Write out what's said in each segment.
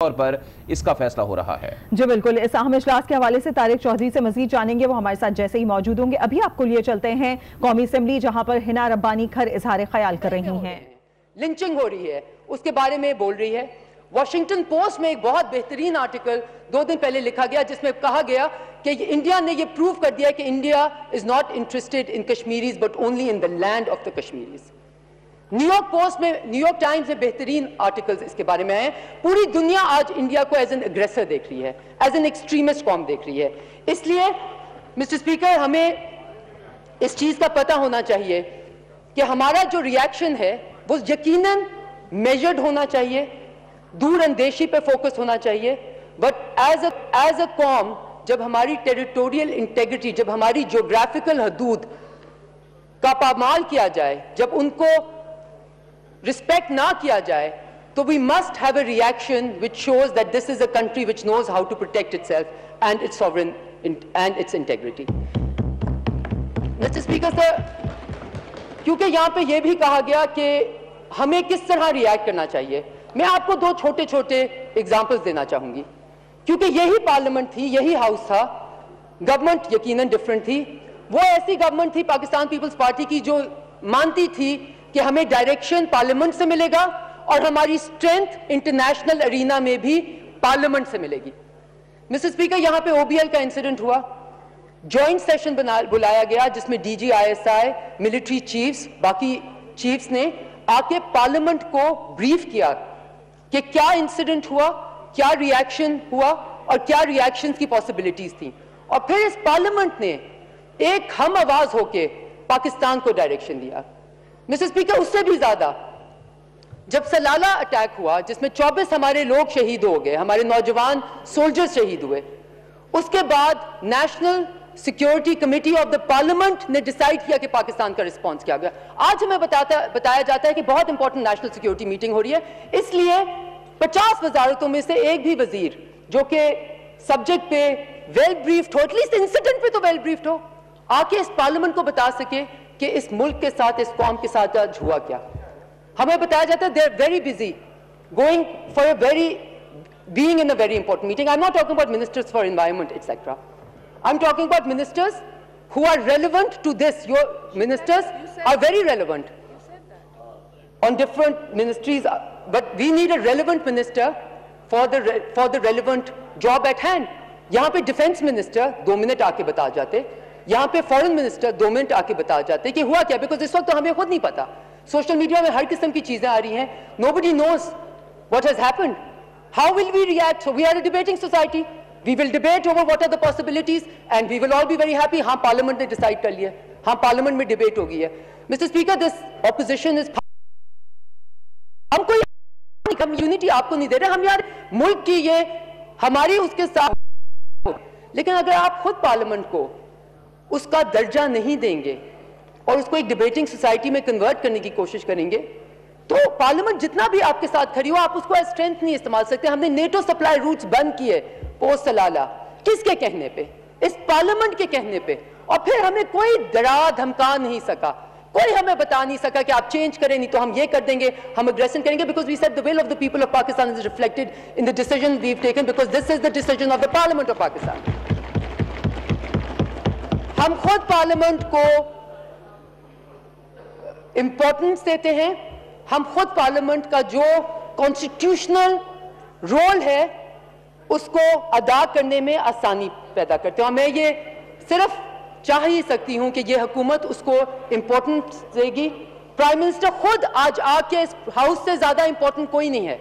तौर पर इसका फैसला हो रहा है। जी बिल्कुल, इस अहम इजलास के हवाले से तारिक चौधरी से मजीद जानेंगे, वो हमारे साथ जैसे ही मौजूद होंगे। अभी आपको लिए चलते हैं कौमी असेंबली, जहां पर हिना रब्बानी खर इजहार ख्याल कर रही हैं। लिंचिंग हो रही है, उसके बारे में बोल रही है। वॉशिंगटन पोस्ट में एक बहुत बेहतरीन आर्टिकल 2 दिन पहले लिखा गया, जिसमें कहा गया कि इंडिया ने यह प्रूव कर दिया कि India is not interested in Kashmiris but only in the land of the Kashmiris. New York post में, न्यूयॉर्क टाइम्स में बेहतरीन आर्टिकल्स इसके बारे में आए। पूरी दुनिया आज इंडिया को एज एन एग्रेसर देख रही है, एज एन एक्सट्रीमिस्ट कौम देख रही है। इसलिए मिस्टर स्पीकर, हमें इस चीज का पता होना चाहिए कि हमारा जो रिएक्शन है वो यकीनन मेजर्ड होना चाहिए, दूर अंदेशी पे फोकस होना चाहिए, बट एज अ कौम जब हमारी टेरिटोरियल इंटेग्रिटी, जब हमारी ज्योग्राफिकल हदूद का पामाल किया जाए, जब उनको रिस्पेक्ट ना किया जाए, तो we must have a reaction which shows that this is a country which knows how to protect itself and its sovereign and its integrity. Mister speaker sir, क्योंकि यहां पे यह भी कहा गया कि हमें किस तरह रिएक्ट करना चाहिए, मैं आपको 2 छोटे छोटे एग्जांपल्स देना चाहूंगी। क्योंकि यही पार्लियामेंट थी, यही हाउस था, गवर्नमेंट यकीनन डिफरेंट थी। वो ऐसी गवर्नमेंट थी पाकिस्तान पीपल्स पार्टी की जो मानती थी कि हमें डायरेक्शन पार्लियामेंट से मिलेगा और हमारी स्ट्रेंथ इंटरनेशनल अरीना में भी पार्लियामेंट से मिलेगी। मिस्टर स्पीकर, यहां पे ओबीएल का इंसिडेंट हुआ, जॉइंट सेशन बुलाया गया जिसमें डीजी आईएसआई, मिलिट्री चीफ्स, बाकी चीफ्स ने आके पार्लियामेंट को ब्रीफ किया कि क्या इंसिडेंट हुआ, क्या रिएक्शन हुआ और क्या रिएक्शन की पॉसिबिलिटीज थी। और फिर इस पार्लियामेंट ने एक हम आवाज होके पाकिस्तान को डायरेक्शन दिया। मिस्टर स्पीकर, उससे भी ज्यादा जब सलाला अटैक हुआ जिसमें 24 हमारे लोग शहीद हो गए, हमारे नौजवान सोल्जर्स शहीद हुए, उसके बाद national security committee of the parliament ने डिसाइड किया कि पाकिस्तान का रिस्पांस किया गया। आज हमें बताया जाता है कि बहुत इंपॉर्टेंट नेशनल सिक्योरिटी मीटिंग हो रही है, इसलिए 50 वजारतों में से एक भी वजीर जो कि सब्जेक्ट पे वेल ब्रीफ्ड हो, एटलीस्ट इंसिडेंट पे तो वेल ब्रीफ्ड हो, आके इस पार्लियामेंट को बता सके कि इस मुल्क के साथ, इस कौम के साथ आज हुआ क्या। हमें बताया जाता है they are very busy going for being in a very important meeting. I'm not talking about ministers for environment, etc. I'm talking about ministers who are relevant to this. Your ministers are very relevant on different ministries, but we need a relevant minister for the relevant job at hand. यहाँ पे defence minister 2 minute आके बता जाते, यहाँ पे foreign minister 2 minute आके बता जाते कि हुआ क्या, बिकॉज इस वक्त तो हमें खुद नहीं पता। सोशल मीडिया में हर किस्म की चीजें आ रही हैं, nobody knows what has happened. How will we react? So we are a debating society. We will debate over what are the possibilities and we will all be very happy. हाँ, parliament ने decide कर लिया, हाँ parliament में debate हो गई है। Mister speaker, this opposition is, हम कोई यूनिटी आपको नहीं दे रहे, हम यार मुल्क की ये हमारी उसके साथ, लेकिन अगर आप खुद पार्लियामेंट को उसका दर्जा नहीं देंगे और उसको एक डिबेटिंग सोसाइटी में कन्वर्ट करने की कोशिश करेंगे, तो पार्लियामेंट जितना भी आपके साथ खड़ी हो, आप उसको एज स्ट्रेंथ नहीं इस्तेमाल सकते। हमने नेटो सप्लाई रूट्स बंद किए पोस्ट सलाला, किसके कहने पे? इस पार्लियामेंट के कहने पे। और फिर हमें कोई डरा धमका नहीं सका, कोई हमें बता नहीं सका कि आप चेंज करें, नहीं तो हम ये कर देंगे, हम अग्रेशन करेंगे, because we said the will of the people of Pakistan is reflected in the decision we have taken, because this is the decision of the parliament of Pakistan. हम खुद पार्लियामेंट को इंपॉर्टेंस देते हैं, हम खुद पार्लियामेंट का जो कॉन्स्टिट्यूशनल रोल है उसको अदा करने में आसानी पैदा करते हैं। मैं ये सिर्फ चाह ही सकती हूं कि ये हुकूमत उसको इंपॉर्टेंस देगी। प्राइम मिनिस्टर खुद आज आके इस हाउस से ज्यादा इंपॉर्टेंट कोई नहीं है,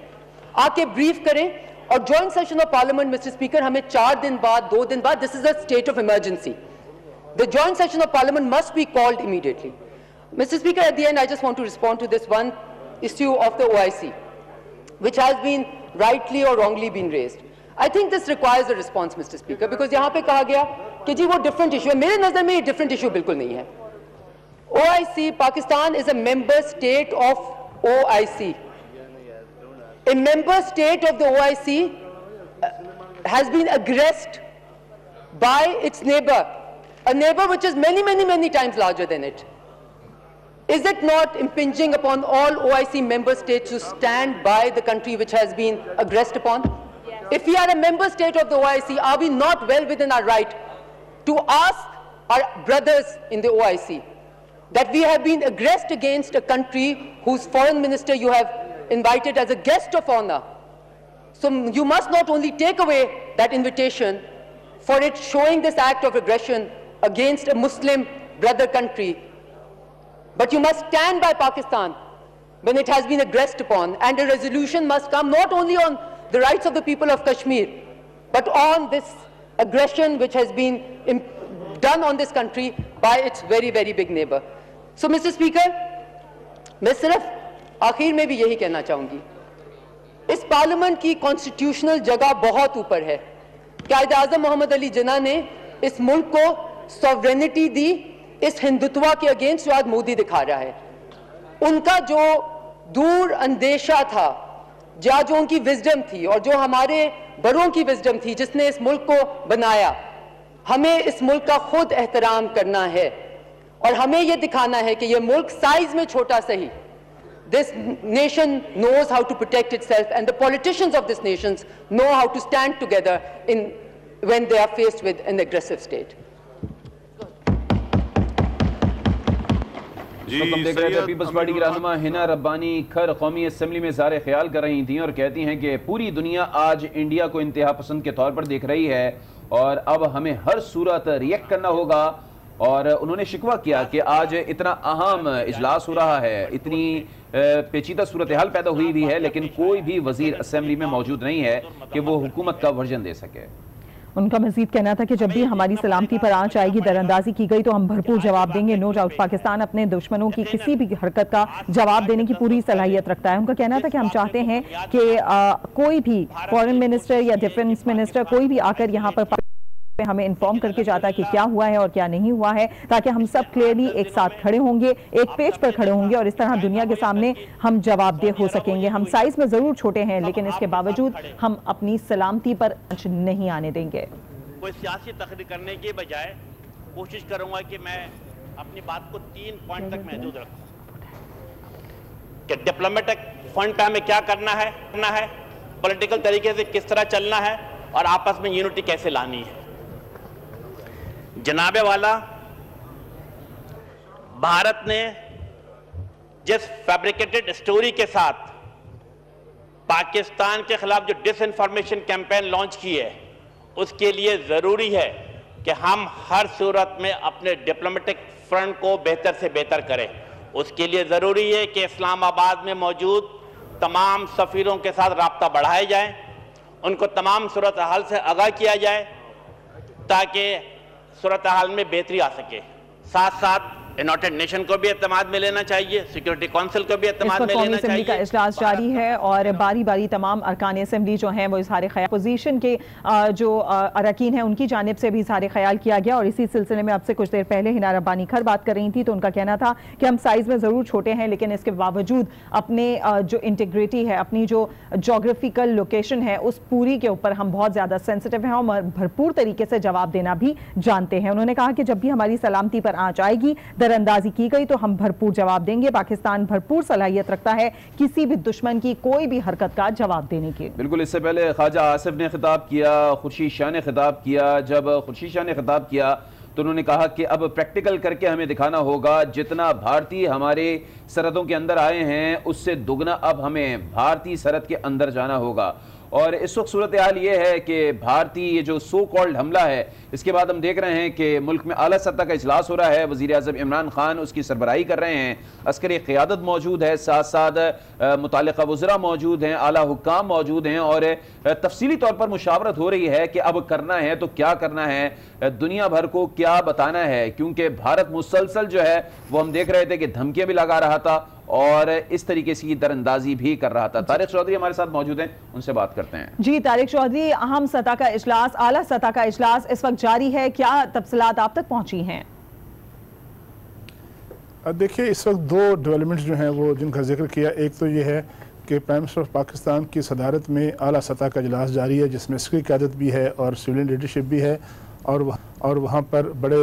आके ब्रीफ करें। और joint session of parliament mister speaker, हमें 4 दिन बाद, 2 दिन बाद, this is a state of emergency, the joint session of parliament must be called immediately. Mr. Speaker, at the end, I just want to respond to this one issue of the OIC, which has been rightly or wrongly been raised. I think this requires a response, Mr. Speaker, because यहाँ पे कहा गया कि जी वो different issue है। मेरे नजर में ये different issue बिल्कुल नहीं है। OIC, Pakistan is a member state of OIC. A member state of the OIC has been aggressed by its neighbor, a neighbor which is many, many, many times larger than it. Is it not impinging upon all OIC member states to stand by the country which has been aggressed upon? If we are a member state of the OIC, are we not well within our right to ask our brothers in the OIC that we have been aggressed against a country whose foreign minister you have invited as a guest of honor? So you must not only take away that invitation for it showing this act of aggression against a Muslim brother country, but you must stand by Pakistan when it has been aggressed upon, and a resolution must come not only on the rights of the people of Kashmir, but on this aggression which has been done on this country by its very, very big neighbor. So, Mr. Speaker, मैं सिर्फ आखिर में भी यही कहना चाहूँगी, इस parliament की कॉन्स्टिट्यूशनल जगह बहुत ऊपर है। कायद-ए-आज़म मोहम्मद अली जिन्ना ने इस मुल्क को सॉवरेनिटी दी इस हिंदुत्व के अगेंस्ट जो आज मोदी दिखा रहा है। उनका जो दूर अंदेशा था, जो उनकी विजडम थी और जो हमारे बड़ों की विजडम थी जिसने इस मुल्क को बनाया, हमें इस मुल्क का खुद एहतराम करना है और हमें यह दिखाना है कि यह मुल्क साइज में छोटा सही, this nation knows how to protect itself, and the politicians of this nation know how to stand together when they are faced with an aggressive state. हम देख रहे थे पीपल्स पार्टी की रहनुमा हिना रब्बानी खर कौमी असेंबली में ज़ारे ख्याल कर रही थी और कहती हैं कि पूरी दुनिया आज इंडिया को इंतहा पसंद के तौर पर देख रही है और अब हमें हर सूरत रिएक्ट करना होगा। और उन्होंने शिकवा किया कि आज इतना अहम इजलास हो रहा है, इतनी पेचीदा सूरत हाल पैदा हुई भी है, लेकिन कोई भी वजीर असेंबली में मौजूद नहीं है कि वो हुकूमत का वर्जन दे सके। उनका मजीद कहना था कि जब भी हमारी सलामती पर आंच आएगी, दरअंदाजी की गई तो हम भरपूर जवाब देंगे। नो डाउट पाकिस्तान अपने दुश्मनों की किसी भी हरकत का जवाब देने की पूरी सलाहियत रखता है। उनका कहना था कि हम चाहते हैं कि कोई भी फॉरेन मिनिस्टर या डिफेंस मिनिस्टर कोई भी आकर यहाँ पर हमें इन्फॉर्म करके जाता है कि क्या हुआ है और क्या नहीं हुआ है, ताकि हम सब क्लियरली एक साथ खड़े होंगे, एक पेज पर खड़े होंगे और इस तरह दुनिया के सामने हम जवाबदेह हो सकेंगे। हम साइज में जरूर छोटे हैं, लेकिन इसके बावजूद हम अपनी सलामती पर आंच नहीं आने देंगे। कोई सियासी तकरीर करने के बजाय कोशिश करूंगा कि मैं अपनी बात को 3 पॉइंट तक महदूद रखूं कि डिप्लोमेटिक फ्रंट पे हमें क्या करना है, पॉलिटिकल तरीके से किस तरह चलना है और आपस में यूनिटी कैसे लानी है। जनाबे वाला, भारत ने जिस फैब्रिकेटेड स्टोरी के साथ पाकिस्तान के खिलाफ जो डिसइंफॉर्मेशन कैंपेन लॉन्च की है, उसके लिए जरूरी है कि हम हर सूरत में अपने डिप्लोमेटिक फ्रंट को बेहतर से बेहतर करें। उसके लिए जरूरी है कि इस्लामाबाद में मौजूद तमाम सफीरों के साथ राब्ता बढ़ाया जाए, उनको तमाम सूरत हाल से आगाह किया जाए ताकि सूरत हाल में बेहतरी आ सके। साथ साथ यूनाइटेड नेशन को भी एतमाद में लेना चाहिए, सिक्योरिटी काउंसिल को भी एतमाद में लेना चाहिए। का इजलास जारी है और बारी बारी तमाम अरकान असेंबली जो हैं वो इजहार ख्याल, पोजीशन के जो अरकान हैं उनकी जानिब से भी इजहार ख्याल किया गया। और इसी सिलसिले में अब से कुछ देर पहले हिना रब्बानी खर बात कर रही थी तो उनका कहना था कि हम साइज में ज़रूर छोटे हैं, लेकिन इसके बावजूद अपने जो इंटीग्रिटी है, अपनी जो जोग्राफिकल लोकेशन है, उस पूरी के ऊपर हम बहुत ज़्यादा सेंसिटिव हैं और भरपूर तरीके से जवाब देना भी जानते हैं। उन्होंने कहा कि जब भी हमारी सलामती पर आंच आएगी, दरअंदाजी की गई तो हम भरपूर जवाब देंगे। पाकिस्तान भरपूर सलाहियत रखता है किसी भी दुश्मन की कोई भी हरकत का जवाब देने की। बिल्कुल, इससे पहले ख्वाजा आसिफ ने खिताब किया, खुर्शीद शाह ने खिताब किया। जब खुर्शीद शाह ने खिताब किया तो उन्होंने कहा कि अब प्रैक्टिकल करके हमें दिखाना होगा, जितना भारतीय हमारे सरहदों के अंदर आए हैं उससे दुगना अब हमें भारतीय सरहद के अंदर जाना होगा। और इस वक्त सूरत हाल ये है कि भारतीय जो सो कॉल्ड हमला है, इसके बाद हम देख रहे हैं कि मुल्क में आला सतह का इजलास हो रहा है, वज़ीर आज़म इमरान खान उसकी सरबराही कर रहे हैं, अस्करी क़यादत मौजूद है, साथ साथ मुतालिका वज़रा मौजूद हैं, आला हुक्काम मौजूद हैं और तफसीली तौर पर मुशावरत हो रही है कि अब करना है तो क्या करना है, दुनिया भर को क्या बताना है। क्योंकि भारत मुसलसल जो है वो हम देख रहे थे कि धमकियां भी लगा रहा था और इस तरीके से दरअंदाजी भी कर रहा था। तारिक चौधरी हमारे साथ मौजूद हैं, उनसे बात करते हैं। जी तारिक चौधरी, अहम सतह का इजलास, आला सतह का इजलास इस वक्त जारी है, क्या तफसीलात आप तक पहुंची हैं? देखिए, इस वक्त 2 डेवलपमेंट्स जो हैं वो जिनका जिक्र किया, एक तो ये है कि प्राइम मिनिस्टर ऑफ पाकिस्तान की सदारत में आला सतह का इजलास जारी है, जिसमें अस्करी क़यादत भी है और सिविलियन लीडरशिप भी है और वहाँ पर बड़े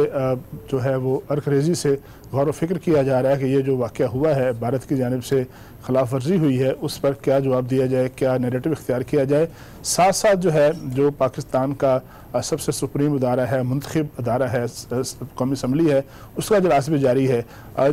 जो है वो अरखरेजी से गौर व फिक्र किया जा रहा है कि ये जो वाक़या हुआ है, भारत की जानिब से खिलाफ वर्जी हुई है, उस पर क्या जवाब दिया जाए, क्या नैरेटिव इख्तियार किया जाए। साथ साथ जो है जो पाकिस्तान का सबसे सुप्रीम अदारा है, मुंतखब अदारा है, कौमी असम्बली है, उसका इजलास भी जारी है।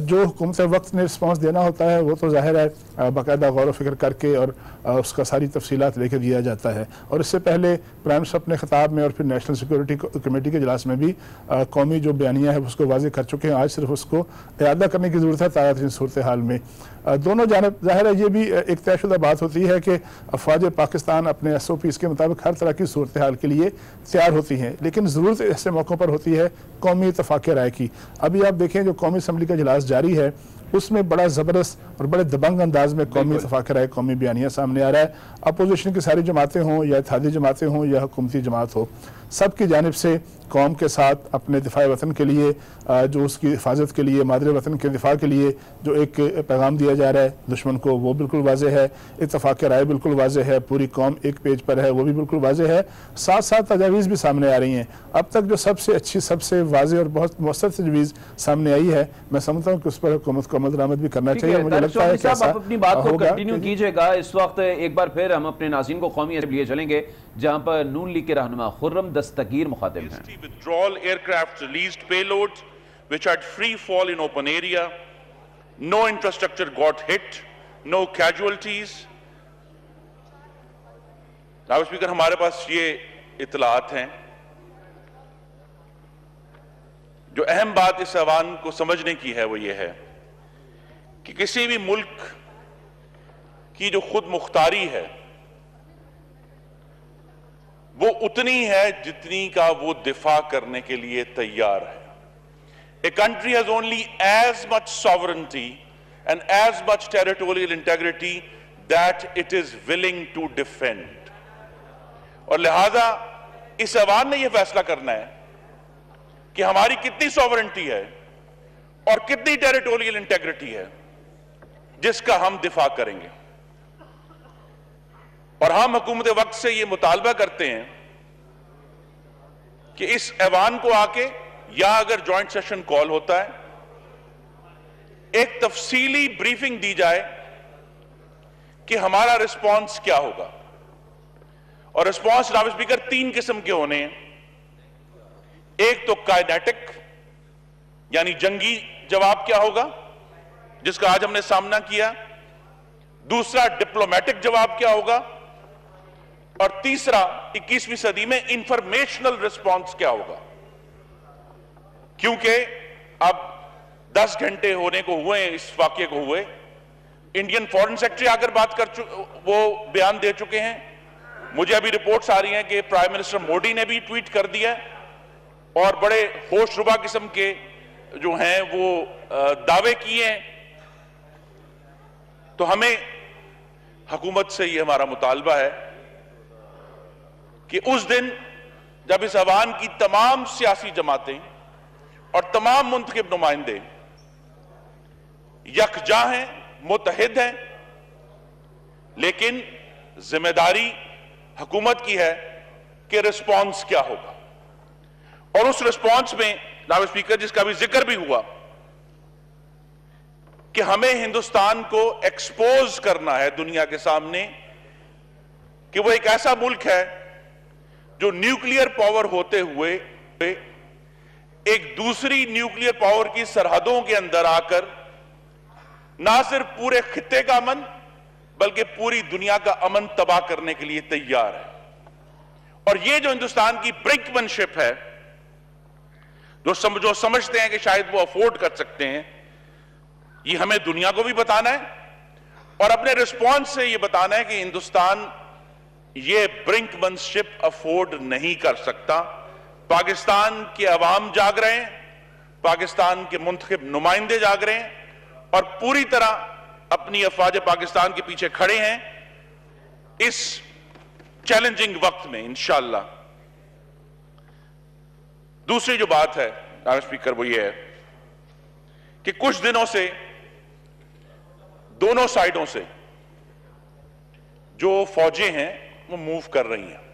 जो हुकूमत वक्त ने रिस्पॉन्स देना होता है वो तो ज़ाहिर है बाकायदा गौर व फिक्र करके और उसका सारी तफसीलात लेके दिया जाता है। और इससे पहले प्राइम मिनिस्टर अपने खिताब में और फिर नेशनल सिक्योरिटी कमेटी के इजलास में भी कौमी जो बयानिया है उसको वाज़ेह कर चुके हैं। आज सिर्फ उसको इयादा करने की ज़रूरत है ताज़ा तरीन सूरत हाल में। दोनों जानिब ज़ाहिर है ये भी एक तयशुदा बात होती है कि अफवाज पाकिस्तान अपने SOPs के मुताबिक हर तरह की सूरत हाल के लिए तैयार होती हैं, लेकिन ज़रूरत ऐसे मौक़ों पर होती है कौमी इत्तफ़ाक़ राय की। अभी आप देखें जो कौमी असम्बली का इजलास जारी है उसमें बड़ा ज़बरदस्त और बड़े दबंग अंदाज में कौमी इत्तफ़ाक़ राय, कौमी बयानिया सामने आ रहा है। अपोजिशन की सारी जमातें हों या इत्तेहादी जमातें हों या हुकूमती जमात हो, सब की जानिब से कौम के साथ अपने दिफा वतन के लिए, जो उसकी हिफाजत के लिए, मादरे वतन के दिफा के लिए जो एक पैगाम दिया जा रहा है दुश्मन को, वो बिल्कुल वाज़ेह है। इत्तफ़ाक़ राय बिल्कुल वाज़ेह है, पूरी कौम एक पेज पर है, वो भी बिल्कुल वाज़ेह है। साथ साथ तजावीज़ भी सामने आ रही हैं। अब तक जो सबसे अच्छी, सबसे वाज़ेह और बहुत मौसर तजवीज़ सामने आई है, मैं समझता हूँ कि उस पर हुकूमत को अमल दरामद भी करना चाहिए। मुझे लगता है कि आप अपनी बात को कंटिन्यू कीजिएगा। इस वक्त एक बार फिर हम अपने नाज़रीन को कौमी असम्बली चलेंगे जहां पर नून लीग के रहनुमा खुर्रम दस्तगीर मुखातिब हैं। Withdrawal aircraft released payloads which had free fall in open area. No infrastructure got hit. No casualties. नायब स्पीकर, हमारे पास ये इतलात हैं। जो अहम बात इस अवान को समझने की है वो ये है कि किसी भी मुल्क की जो खुद मुख्तारी है वो उतनी है जितनी का वो दिफा करने के लिए तैयार है। A country has only as much sovereignty and as much territorial integrity that it is willing to defend. और लिहाजा इस अवान ने यह फैसला करना है कि हमारी कितनी सॉवरेंटी है और कितनी टेरिटोरियल इंटेग्रिटी है जिसका हम दिफा करेंगे। और हम हुकूमत वक्त से यह मुतालबा करते हैं कि इस ऐवान को आके या अगर जॉइंट सेशन कॉल होता है, एक तफसीली ब्रीफिंग दी जाए कि हमारा रिस्पांस क्या होगा। और रिस्पांस नायब स्पीकर 3 किस्म के होने हैं। एक तो काइनेटिक यानी जंगी जवाब क्या होगा जिसका आज हमने सामना किया, दूसरा डिप्लोमेटिक जवाब क्या होगा, और तीसरा 21वीं सदी में इंफॉर्मेशनल रिस्पांस क्या होगा। क्योंकि अब 10 घंटे होने को हुए इस वाकये को हुए, इंडियन फॉरेन सेक्रेटरी आकर बात कर वो बयान दे चुके हैं। मुझे अभी रिपोर्ट्स आ रही हैं कि प्राइम मिनिस्टर मोदी ने भी ट्वीट कर दिया और बड़े होशरुबा किस्म के जो हैं वो दावे किए हैं। तो हमें हुकूमत से ये हमारा मुतालबा है कि उस दिन जब इस अवान की तमाम सियासी जमातें और तमाम मुंतखब नुमाइंदे यकजा हैं, मुत्तहिद हैं, लेकिन जिम्मेदारी हुकूमत की है कि रिस्पांस क्या होगा। और उस रिस्पांस में नायब स्पीकर जिसका भी जिक्र भी हुआ कि हमें हिंदुस्तान को एक्सपोज करना है दुनिया के सामने कि वो एक ऐसा मुल्क है जो न्यूक्लियर पावर होते हुए एक दूसरी न्यूक्लियर पावर की सरहदों के अंदर आकर ना सिर्फ पूरे खित्ते का अमन बल्कि पूरी दुनिया का अमन तबाह करने के लिए तैयार है। और ये जो हिंदुस्तान की ब्रिंकमैनशिप है, जो समझते हैं कि शायद वो अफोर्ड कर सकते हैं, ये हमें दुनिया को भी बताना है और अपने रिस्पॉन्स से ये बताना है कि हिंदुस्तान ये ब्रिंकमैनशिप अफोर्ड नहीं कर सकता। पाकिस्तान के अवाम जाग रहे हैं, पाकिस्तान के मुंतखब नुमाइंदे जाग रहे हैं और पूरी तरह अपनी अफवाज पाकिस्तान के पीछे खड़े हैं इस चैलेंजिंग वक्त में इंशाअल्लाह। दूसरी जो बात है नायब स्पीकर वो ये है कि कुछ दिनों से दोनों साइडों से जो फौजें हैं वो मूव कर रही हैं।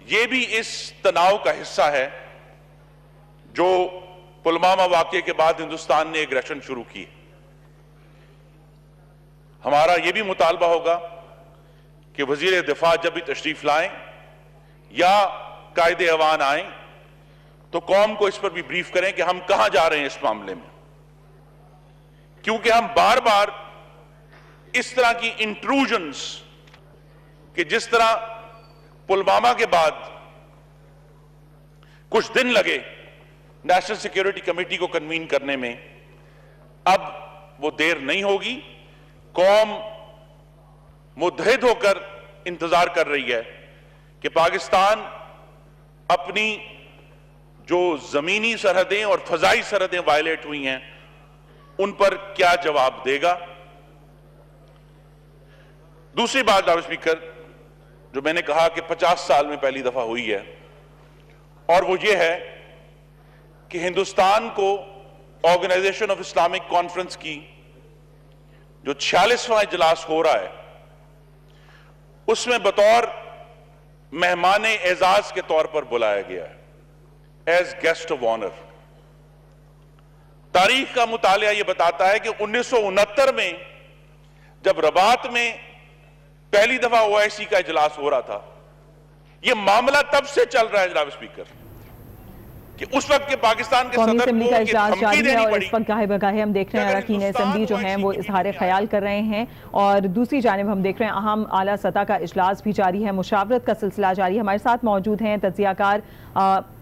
ये भी इस तनाव का हिस्सा है जो पुलवामा वाकये के बाद हिंदुस्तान ने एग्रेशन शुरू की। हमारा यह भी मुतालबा होगा कि वजीर दिफा जब भी तशरीफ लाएं या कायदे अवान आए तो कौम को इस पर भी ब्रीफ करें कि हम कहां जा रहे हैं इस मामले में, क्योंकि हम बार बार इस तरह की इंट्रूजन्स कि जिस तरह पुलवामा के बाद कुछ दिन लगे नेशनल सिक्योरिटी कमेटी को कन्वीन करने में, अब वो देर नहीं होगी। कौम मुत्तहिद होकर इंतजार कर रही है कि पाकिस्तान अपनी जो जमीनी सरहदें और फजाई सरहदें वायलेट हुई हैं उन पर क्या जवाब देगा। दूसरी बात जनाब स्पीकर, जो मैंने कहा कि 50 साल में पहली दफा हुई है, और वो ये है कि हिंदुस्तान को ऑर्गेनाइजेशन ऑफ इस्लामिक कॉन्फ्रेंस की जो 46वां इजलास हो रहा है उसमें बतौर मेहमान एजाज के तौर पर बुलाया गया है, एज गेस्ट ऑफ ऑनर। तारीख का मुतालिया यह बताता है कि 1969 में जब रबात में पहली दफा ओआईसी का इजलास हो रहा था, यह मामला तब से चल रहा है जनाब स्पीकर कि उस वक्त के पाकिस्तान के कौमी सदर असेंबली को का ये इजलास धमकी जारी है देनी और पड़ी। इस वक्त गाहे बगाहे हम देख रहे हैं अरकान असेंबली जो हैं वो इजहार ख्याल कर रहे हैं, और दूसरी जानिब हम देख रहे हैं अहम आला सतह का इजलास भी जारी है, मुशावरत का सिलसिला जारी है। हमारे साथ मौजूद हैं तज्जियाकार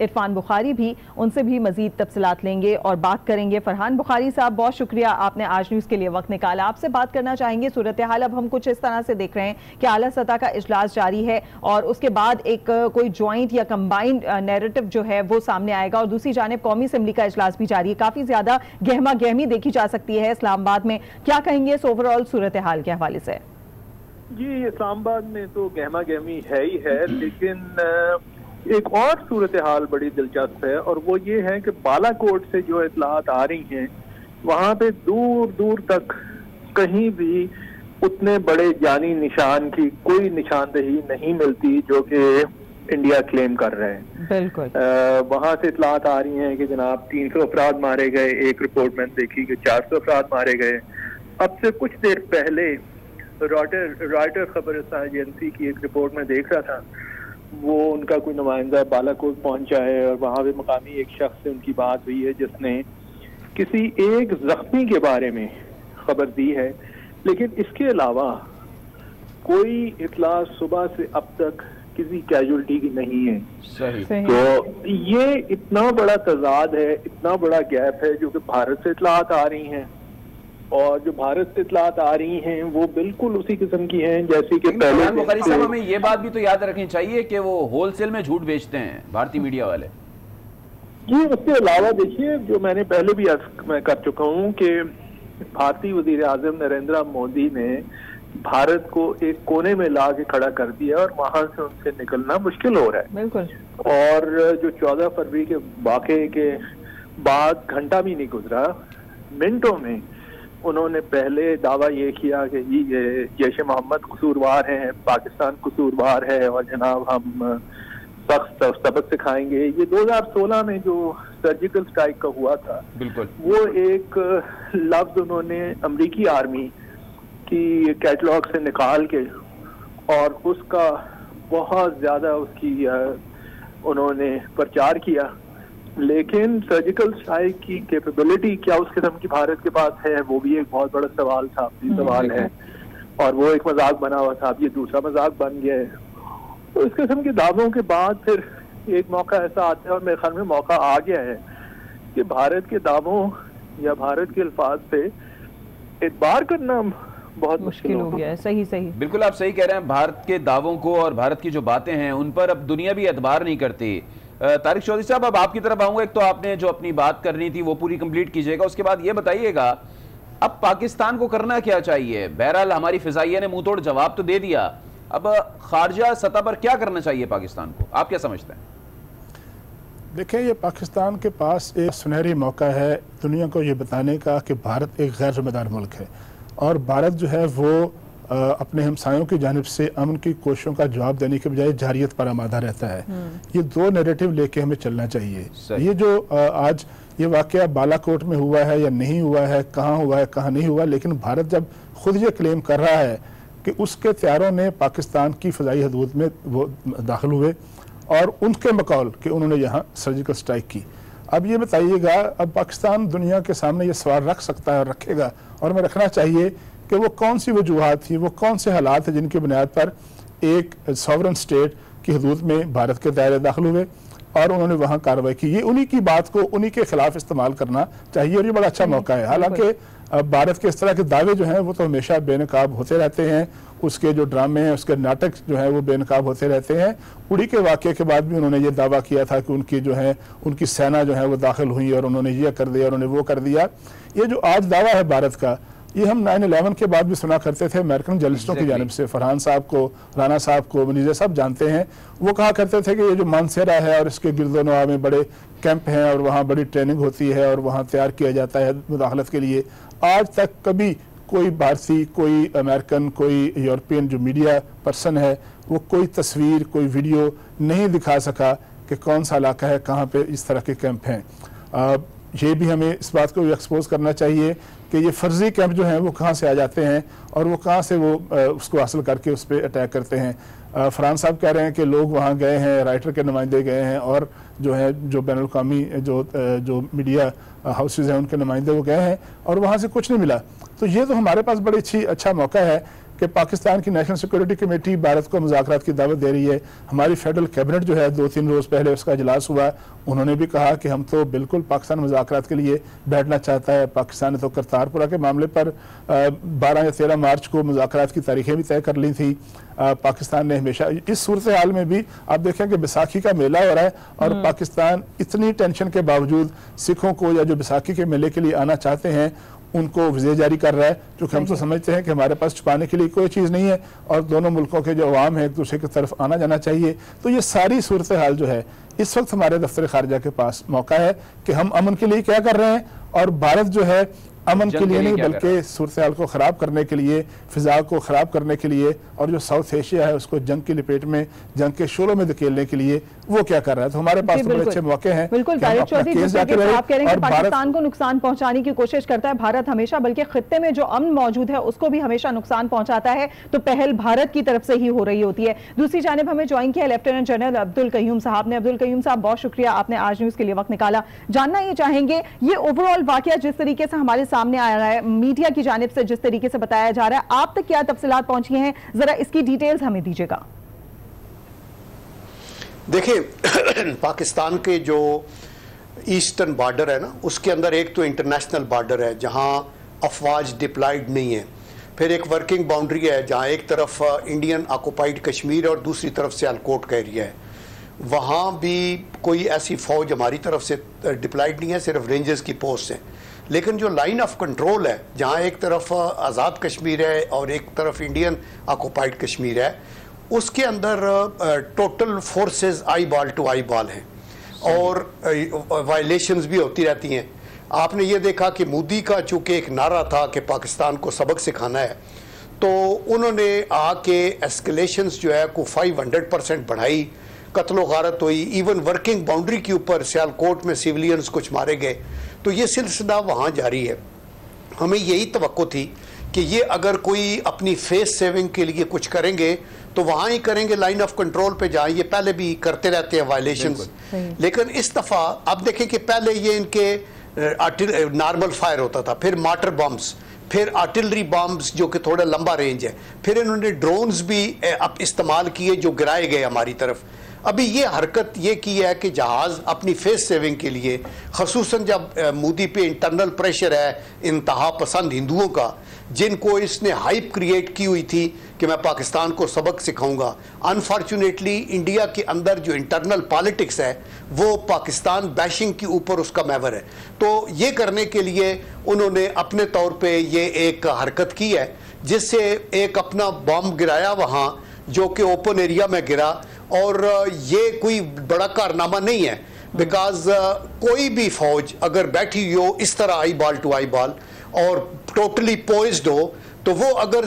इरफान बुखारी भी, उनसे भी मजीद तफसीलात लेंगे और बात करेंगे। फरहान बुखारी साहब, बहुत शुक्रिया आपने आज न्यूज़ के लिए वक्त निकाला। आपसे बात करना चाहेंगे, सूरत हाल अब हम कुछ इस तरह से देख रहे हैं कि आला सतह का इजलास जारी है और उसके बाद एक कोई ज्वाइंट या कंबाइंड नैरेटिव जो है वो सामने आएगा, और दूसरी जानिब कौमी असेंबली का इजलास भी जारी है। काफी ज्यादा गहमा गहमी देखी जा सकती है इस्लामाबाद में। क्या कहेंगे इस ओवरऑल सूरत हाल के हवाले से? जी, इस्लामाबाद में तो गहमा गहमी है ही है, लेकिन एक और सूरत हाल बड़ी दिलचस्प है, और वो ये है कि बालाकोट से जो इतलात आ रही हैं वहां पे दूर दूर तक कहीं भी उतने बड़े जानी निशान की कोई निशानदेही नहीं मिलती जो कि इंडिया क्लेम कर रहे हैं। बिल्कुल वहां से इतलात आ रही हैं कि जनाब 300 अफराद मारे गए, एक रिपोर्ट मैंने देखी कि 400 अफराद मारे गए। अब से कुछ देर पहले रॉयटर खबर एजेंसी की एक रिपोर्ट में देख रहा था, वो उनका कोई नुमाइंदा बालाकोट पहुंचा है और वहां पे मकामी एक शख्स से उनकी बात हुई है जिसने किसी एक जख्मी के बारे में खबर दी है, लेकिन इसके अलावा कोई इतला सुबह से अब तक किसी कैजुअल्टी की नहीं है। सही। तो ये इतना बड़ा तजाद है, इतना बड़ा गैप है जो कि भारत से इतलात आ रही हैं, और जो भारत से इतलात आ रही हैं वो बिल्कुल उसी किस्म की हैं जैसी कि पहले। बुखारी साहब, हमें ये बात भी तो याद रखनी चाहिए कि वो होलसेल में झूठ बेचते हैं भारतीय मीडिया वाले। जी, उसके अलावा देखिए, जो मैंने पहले भी मैं कर चुका हूँ कि भारतीय वजीर आजम नरेंद्र मोदी ने भारत को एक कोने में ला के खड़ा कर दिया और वहां से उनसे निकलना मुश्किल हो रहा है। बिल्कुल। और जो 14 फरवरी के वाक़े के बाद घंटा भी नहीं गुजरा, मिनटों में उन्होंने पहले दावा ये किया कि ये जैश मोहम्मद कसूरवार हैं, पाकिस्तान कसूरवार है और जनाब हम सख्त सबक सिखाएंगे। ये 2016 में जो सर्जिकल स्ट्राइक का हुआ था, बिल्कुल, वो एक लफ्ज उन्होंने अमेरिकी आर्मी की कैटलॉग से निकाल के और उसका बहुत ज्यादा उसकी उन्होंने प्रचार किया, लेकिन सर्जिकल स्ट्राइक की कैपेबिलिटी क्या उस किस्म की भारत के पास है, वो भी एक बहुत बड़ा सवाल था, सवाल है, और वो एक मजाक बना हुआ था। अब ये दूसरा मजाक बन गया है। तो इस किस्म के दावों के बाद फिर एक मौका ऐसा आता है, और मेरे ख्याल में मौका आ गया है कि भारत के दावों या भारत के अल्फाज पे एतबार करना बहुत मुश्किल हो गया है। सही सही, बिल्कुल आप सही कह रहे हैं। भारत के दावों को और भारत की जो बातें हैं उन पर अब दुनिया भी एतबार नहीं करती। तारिक चौधरी साहब, अब आपकी तरफ आऊंगा। एक तो आपने जो अपनी बात करनी थी वो पूरी कंप्लीट कीजिएगा, उसके बाद ये बताइएगा अब पाकिस्तान को करना क्या चाहिए। बहरहाल हमारी फिजाइया ने मुंह तोड़ जवाब तो दे दिया, अब खारजा सतह पर क्या करना चाहिए पाकिस्तान को, आप क्या समझते हैं? देखिए, ये पाकिस्तान के पास एक सुनहरी मौका है दुनिया को ये बताने का कि भारत एक गैर जिम्मेदार मुल्क है, और भारत जो है वो अपने हमसायों की जानिब से अमन की कोशिशों का जवाब देने के बजाय जारियत पर आमादा रहता है। ये दो नैरेटिव लेके हमें चलना चाहिए। ये जो आज ये वाकया बालाकोट में हुआ है या नहीं हुआ है, कहाँ हुआ है कहाँ नहीं हुआ, लेकिन भारत जब खुद ये क्लेम कर रहा है कि उसके त्यारों ने पाकिस्तान की फ़ज़ाई हदूद में वो दाखिल हुए और उनके मकौल कि उन्होंने यहाँ सर्जिकल स्ट्राइक की। अब ये बताइएगा, अब पाकिस्तान दुनिया के सामने ये सवाल रख सकता है और रखेगा, और हमें रखना चाहिए कि वो कौन सी वजूहात थी, वो कौन से हालात हैं जिनकी बुनियाद पर एक सॉवरन स्टेट की हदूद में भारत के दायरे दाखिल हुए और उन्होंने वहाँ कार्रवाई की। ये उन्हीं की बात को उन्हीं के खिलाफ इस्तेमाल करना चाहिए और ये बड़ा अच्छा मौका है। हालांकि भारत के इस तरह के दावे जो हैं वो तो हमेशा बेनकाब होते रहते हैं, उसके जो ड्रामे हैं, उसके नाटक जो हैं वो बेनकाब होते रहते हैं। उड़ी के वाक़े के बाद भी उन्होंने ये दावा किया था कि उनकी जो है उनकी सेना जो है वो दाखिल हुई और उन्होंने ये कर दिया, उन्होंने वो कर दिया। ये जो आज दावा है भारत का, ये हम 9/11 के बाद भी सुना करते थे अमेरिकन जर्नलिस्टों की जानिब से। फरहान साहब को, राना साहब को, मुनीज़ा साहब जानते हैं, वो कहा करते थे कि ये जो मानसेरा है और इसके गिरदोनवा में बड़े कैंप हैं और वहाँ बड़ी ट्रेनिंग होती है और वहाँ तैयार किया जाता है मुदाखलत के लिए। आज तक कभी कोई भारतीय, कोई अमेरिकन, कोई यूरोपियन जो मीडिया पर्सन है वो कोई तस्वीर, कोई वीडियो नहीं दिखा सका कि कौन सा इलाका है, कहाँ पे इस तरह के कैंप हैं। ये भी हमें इस बात को एक्सपोज करना चाहिए कि ये फर्जी कैंप जो हैं वो कहाँ से आ जाते हैं और वो कहाँ से वो उसको हासिल करके उस पर अटैक करते हैं। फरहान साहब कह रहे हैं कि लोग वहाँ गए हैं, राइटर के नुमाइंदे गए हैं और जो है जो बैनुल अक़वामी जो मीडिया हाउसेज हैं उनके नुमाइंदे वो गए हैं और वहाँ से कुछ नहीं मिला। तो ये तो हमारे पास बड़ी अच्छा मौका है कि पाकिस्तान की नेशनल सिक्योरिटी कमेटी भारत को मुज़ाकरात की दावत दे रही है। हमारी फेडरल कैबिनेट जो है 2-3 रोज़ पहले उसका इजलास हुआ, उन्होंने भी कहा कि हम तो बिल्कुल पाकिस्तान मुज़ाकरात के लिए बैठना चाहता है। पाकिस्तान ने तो करतारपुरा के मामले पर 12 या 13 मार्च को मुज़ाकरात की तारीखें भी तय कर ली थी। पाकिस्तान ने हमेशा इस सूरत हाल में भी आप देखें कि बैसाखी का मेला हो रहा है और पाकिस्तान इतनी टेंशन के बावजूद सिखों को या जो बैसाखी के मेले के लिए आना चाहते हैं उनको वीज़े जारी कर रहा है, क्योंकि हम तो समझते हैं कि हमारे पास छुपाने के लिए कोई चीज़ नहीं है और दोनों मुल्कों के जो अवाम है एक दूसरे की तरफ आना जाना चाहिए। तो ये सारी सूरत हाल जो है इस वक्त हमारे दफ्तर खारजा के पास मौका है कि हम अमन के लिए क्या कर रहे हैं और भारत जो है अमन के लिए नहीं बल्कि सूरत हाल को ख़राब करने के लिए, फिजा को ख़राब करने के लिए और जो साउथ एशिया है उसको जंग की लपेट में, जंग के शोलों में धकेलने के लिए वो क्या कर रहा है। तो हमारे पास तो बड़े अच्छे मौके हैं। बिल्कुल तारिक चौधरी, आप कह रहे हैं पाकिस्तान को नुकसान पहुंचाने की कोशिश करता है भारत हमेशा, बल्कि खित्ते में जो अमन मौजूद है उसको भी हमेशा नुकसान पहुंचाता है, तो पहल भारत की तरफ से ही हो रही होती है। दूसरी जानिब हमें ज्वाइन किया लेफ्टिनेंट जनरल अब्दुल क़य्यूम साहब ने। अब्दुल क़य्यूम साहब, बहुत शुक्रिया, आपने आज न्यूज़ के लिए वक्त निकाला। जानना ये चाहेंगे ये ओवरऑल वाकया जिस तरीके से हमारे सामने आ रहा है, मीडिया की जानिब से जिस तरीके से बताया जा रहा है, आप तक क्या तफसीलात पहुंची हैं, जरा इसकी डिटेल्स हमें दीजिएगा। देखिए पाकिस्तान के जो ईस्टर्न बॉर्डर है ना, उसके अंदर एक तो इंटरनेशनल बॉर्डर है जहां अफवाज डिप्लॉयड नहीं है, फिर एक वर्किंग बाउंड्री है जहां एक तरफ इंडियन ऑक्युपाइड कश्मीर और दूसरी तरफ से सियालकोट का एरिया है। वहां भी कोई ऐसी फौज हमारी तरफ से डिप्लॉयड नहीं है, सिर्फ रेंजर्स की पोस्ट है। लेकिन जो लाइन ऑफ कंट्रोल है जहां एक तरफ आज़ाद कश्मीर है और एक तरफ इंडियन ऑक्युपाइड कश्मीर है, उसके अंदर total forces eye ball to eye ball हैं और वायलेशंस भी होती रहती हैं। आपने ये देखा कि मोदी का चूँकि एक नारा था कि पाकिस्तान को सबक सिखाना है, तो उन्होंने आके एस्केलेशंस जो है को 500% बढ़ाई, कत्लो गारत हुई, इवन वर्किंग बाउंड्री के ऊपर सियालकोट में सिविलियंस कुछ मारे गए। तो ये सिलसिला वहाँ जारी है। हमें यही तवक्को थी कि ये अगर कोई अपनी फेस सेविंग के लिए कुछ करेंगे तो वहाँ ही करेंगे लाइन ऑफ कंट्रोल पे, जहाँ ये पहले भी करते रहते हैं वायलेशंस। लेकिन इस दफ़ा अब देखें कि पहले ये इनके नॉर्मल फायर होता था, फिर मार्टर बम्स, फिर आर्टिलरी बम्स जो कि थोड़ा लंबा रेंज है, फिर इन्होंने ड्रोन्स भी अब इस्तेमाल किए जो गिराए गए हमारी तरफ। अभी ये हरकत ये की है कि जहाज़ अपनी फेस सेविंग के लिए, खसूसन जब मोदी पे इंटरनल प्रेशर है इंतहा पसंद हिंदुओं का, जिनको इसने हाइप क्रिएट की हुई थी कि मैं पाकिस्तान को सबक सिखाऊंगा। अनफॉर्चुनेटली इंडिया के अंदर जो इंटरनल पॉलिटिक्स है वो पाकिस्तान बैशिंग के ऊपर उसका महवर है। तो ये करने के लिए उन्होंने अपने तौर पे ये एक हरकत की है, जिससे एक अपना बॉम्ब गिराया वहाँ जो कि ओपन एरिया में गिरा। और ये कोई बड़ा कारनामा नहीं है, बिकॉज कोई भी फौज अगर बैठी हो इस तरह eye ball to eye ball और टोटली पोइज्ड हो, तो वो अगर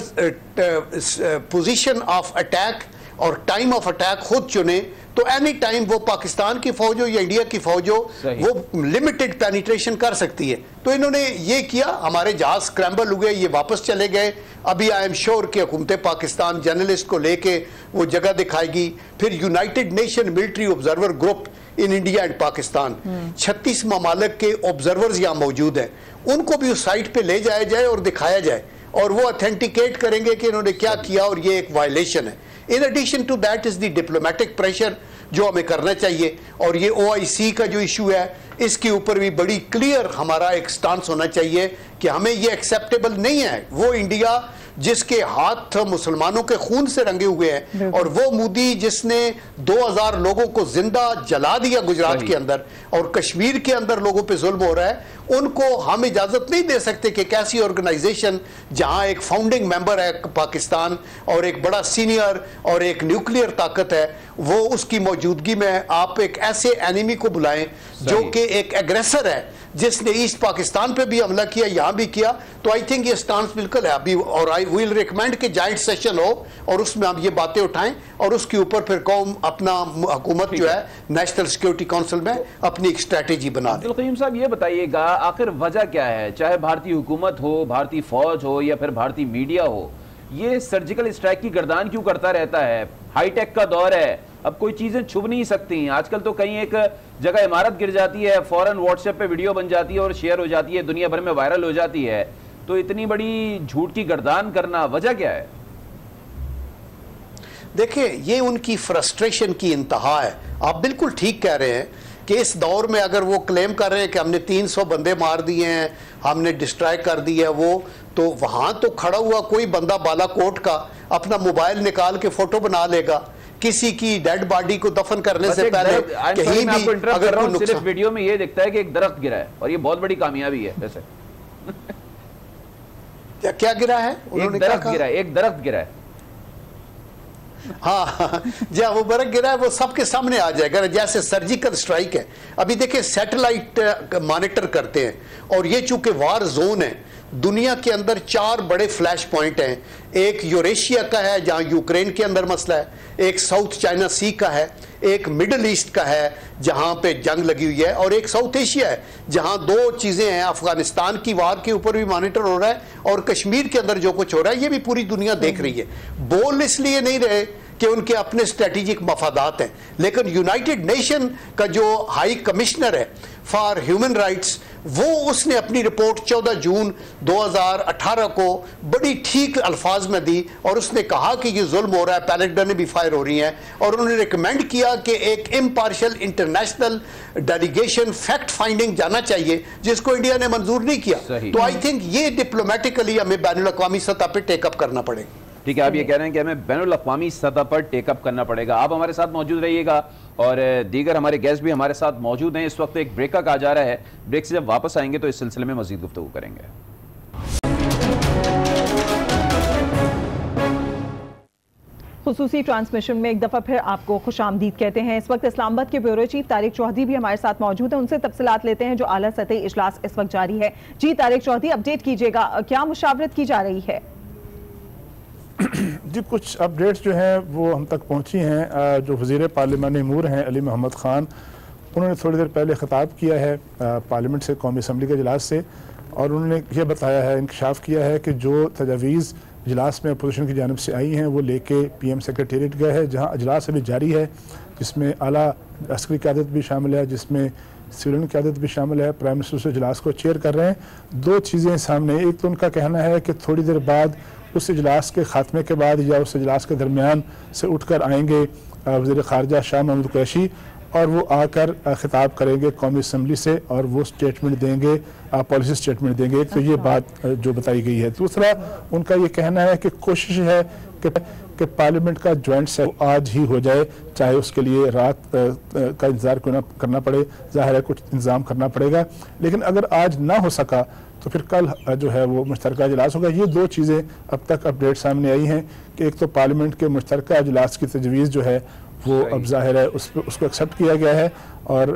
पोजीशन ऑफ अटैक और टाइम ऑफ अटैक खुद चुने तो एनी टाइम वो पाकिस्तान की फौज हो या इंडिया की फौज हो वो लिमिटेड पेनिट्रेशन कर सकती है। तो इन्होंने ये किया, हमारे जहाज स्क्रैम्बल हुए, ये वापस चले गए। अभी आई एम श्योर कि हुकूमत पाकिस्तान जर्नलिस्ट को लेके वो जगह दिखाएगी। फिर United nation military observer group in India and Pakistan 36 ममालिक के ऑब्जर्वर्स यहाँ मौजूद हैं, उनको भी उस साइट पे ले जाया जाए और दिखाया जाए और वो ऑथेंटिकेट करेंगे कि इन्होंने क्या किया और ये एक वायलेशन है। In addition to that is the diplomatic pressure जो हमें करना चाहिए। और ये OIC का जो इशू है इसके ऊपर भी बड़ी क्लियर हमारा एक स्टांस होना चाहिए कि हमें ये एक्सेप्टेबल नहीं है। वो इंडिया जिसके हाथ मुसलमानों के खून से रंगे हुए हैं और वो मोदी जिसने 2000 लोगों को जिंदा जला दिया गुजरात के अंदर और कश्मीर के अंदर लोगों पे जुल्म हो रहा है, उनको हम इजाजत नहीं दे सकते कि कैसी ऑर्गेनाइजेशन जहां एक फाउंडिंग मेंबर है पाकिस्तान और एक बड़ा सीनियर और एक न्यूक्लियर ताकत है, वो उसकी मौजूदगी में आप एक ऐसे एनिमी को बुलाएं जो कि एक एग्रेसर है जिसने ईस्ट पाकिस्तान पे भी हमला किया, यहां भी किया। तो आई थिंक ये स्टांस बिल्कुल है अभी, और आई विल रिकमेंड कि जॉइंट सेशन हो और उसमें हम ये बातें उठाएं और उसके ऊपर फिर कौम अपना हुकूमत जो है नेशनल सिक्योरिटी काउंसिल में अपनी एक स्ट्रेटेजी बना दे। अब्दुल क़य्यूम साहब ये बताइएगा, आखिर वजह क्या है, चाहे भारतीय हुकूमत हो, भारतीय फौज हो या फिर भारतीय मीडिया हो, ये सर्जिकल स्ट्राइक की गर्दान क्यों करता रहता है? हाईटेक का दौर है, अब कोई चीजें छुप नहीं सकती। आजकल तो कहीं एक जगह इमारत गिर जाती है, फौरन व्हाट्सएप पे वीडियो बन जाती है और शेयर हो जाती है, दुनिया भर में वायरल हो जाती है। तो इतनी बड़ी झूठ की गर्दान करना वजह क्या है? देखिए, ये उनकी फ्रस्ट्रेशन की इंतहा है। आप बिल्कुल ठीक कह रहे हैं कि इस दौर में अगर वो क्लेम कर रहे हैं कि हमने 300 बंदे मार दिए हैं, हमने डिस्ट्रॉय कर दिया वो, तो वहां तो खड़ा हुआ कोई बंदा बालाकोट का अपना मोबाइल निकाल के फोटो बना लेगा। किसी की डेड बॉडी को दफन करने से पहले कहीं भी अगर कोई सिर्फ वीडियो में ये दिखता है कि एक दरख्त गिरा है और ये बहुत बड़ी कामयाबी है। वैसे क्या गिरा है? एक दरख्त गिरा है, एक दरख्त गिरा है। हाँ, जहाँ वो बरक गिरा है वो सबके सामने आ जाएगा, जैसे सर्जिकल स्ट्राइक है। अभी देखिए, सैटेलाइट मॉनिटर करते हैं और ये चूंकि वार जोन है, दुनिया के अंदर 4 बड़े फ्लैश पॉइंट हैं। एक यूरेशिया का है जहां यूक्रेन के अंदर मसला है, एक साउथ चाइना सी का है, एक मिडल ईस्ट का है जहां पे जंग लगी हुई है, और एक साउथ एशिया है जहां 2 चीजें हैं। अफगानिस्तान की वार के ऊपर भी मॉनिटर हो रहा है और कश्मीर के अंदर जो कुछ हो रहा है ये भी पूरी दुनिया देख रही है। बोल इसलिए नहीं रहे कि उनके अपने स्ट्रेटेजिक मफादात हैं, लेकिन यूनाइटेड नेशन का जो हाई कमिश्नर है फॉर ह्यूमन राइट्स, वो उसने अपनी रिपोर्ट 14 जून 2018 को बड़ी ठीक अल्फाज में दी और उसने कहा कि ये जुल्म हो रहा है, पैलेट गनें भी फायर हो रही हैं, और उन्होंने रिकमेंड किया कि एक impartial international delegation fact finding जाना चाहिए, जिसको इंडिया ने मंजूर नहीं किया। तो आई थिंक ये डिप्लोमेटिकली हमें बैनुल अक़वामी सतह पर टेकअप करना पड़ेगा। ठीक है, आप ये कह रहे हैं कि हमें बैनुल अक़वामी सतह पर टेकअप करना पड़ेगा। आप हमारे साथ मौजूद रहिएगा और दीगर हमारे गेस्ट भी हमारे साथ मौजूद हैं। इस वक्त एक ब्रेक का कहा जा रहा है, ब्रेक से जब वापस आएंगे तो इस सिलसिले में मजीद गुफ्तगू करेंगे। खुसूसी ट्रांसमिशन में एक दफ़ा फिर आपको खुशामदीद कहते हैं। इस वक्त इस्लामाबाद के ब्यूरो चीफ तारिक चौधरी भी हमारे साथ मौजूद हैं, उनसे तफसीलात लेते हैं जो आला सतही इजलास इस वक्त जारी है। जी तारिक चौधरी, अपडेट कीजिएगा, क्या मुशावरत की जा रही है? जी, कुछ अपडेट्स जो हैं वो हम तक पहुंची हैं। जो वज़ीर पार्लिमानी अमूर हैं अली मोहम्मद ख़ान, उन्होंने थोड़ी देर पहले ख़िताब किया है पार्लियामेंट से, कौमी असम्बली के इजलास से, और उन्होंने ये बताया है, इंकशाफ किया है कि जो तजावीज़ इजलास में अपोजिशन की जानिब से आई हैं वो लेके PM सेक्रेटेरिएट गए हैं, जहाँ इजलास अभी जारी है, जिसमें आला अस्करी क़यादत भी शामिल है, जिसमें सिविलियन क़यादत भी शामिल है। प्राइम मिनिस्टर उस इजलास को चेयर कर रहे हैं। 2 चीज़ें सामने, एक तो उनका कहना है कि थोड़ी देर बाद उस इजलास के ख़ात्मे के बाद या उस इजलास के दरमियान से उठकर आएंगे वज़ीर ख़ारजा शाह महमूद कुरैशी, और वो आकर खिताब करेंगे कौमी असम्बली से और वो स्टेटमेंट देंगे, पॉलिसी स्टेटमेंट देंगे। एक तो ये बात जो बताई गई है। दूसरा उनका ये कहना है कि कोशिश है कि पार्लियामेंट का जॉइंट सेशन आज ही हो जाए, चाहे उसके लिए रात का इंतज़ार क्यों ना करना पड़े, ज़ाहिर है कुछ इंतज़ाम करना पड़ेगा, लेकिन अगर आज ना हो सका तो फिर कल जो है वो मुश्तरका इजलास होगा। ये 2 चीज़ें अब तक अपडेट सामने आई हैं कि एक तो पार्लियामेंट के मुश्तरका इजलास की तजवीज़ जो है वो अब जाहिर है उसको एक्सेप्ट किया गया है और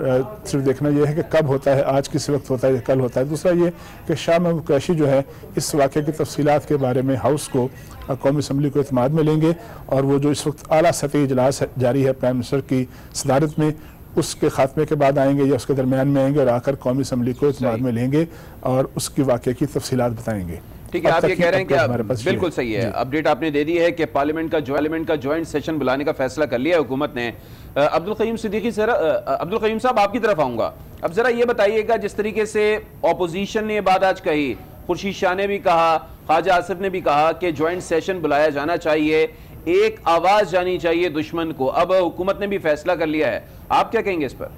सिर्फ देखना यह है कि कब होता है, आज किसी वक्त होता है या कल होता है। दूसरा ये कि शाह महमूद कुरैशी जो है इस वाक़े की तफसीलात के बारे में हाउस को, कौमी असम्बली को इत्मीनान में लेंगे और वो जो इस वक्त आला सतही इजलास जारी है प्राइम मिनिस्टर की सदारत में, उसके खात्मे के बाद आएंगे या उसके दरमियान में आएंगे और आकर कौमी असम्बली को इत्मीनान में लेंगे और उसकी वाक़े की तफसीलात बताएंगे। ठीक है, आप ये कह रहे हैं कि बिल्कुल सही है, अपडेट आपने दे दी है कि पार्लियामेंट का ज्वाइंट सेशन बुलाने का फैसला कर लिया है हुकूमत ने। अब्दुल क़य्यूम सिद्दीकी सर, अब्दुल क़य्यूम साहब आपकी तरफ आऊँगा। अब ज़रा ये बताइएगा, जिस तरीके से ऑपोजिशन ने बात आज कही, खुर्शीद शाह ने भी कहा, ख्वाजा आसिफ ने भी कहा कि ज्वाइंट सेशन बुलाया जाना चाहिए, एक आवाज़ जानी चाहिए दुश्मन को, अब हुकूमत ने भी फैसला कर लिया है, आप क्या कहेंगे इस पर?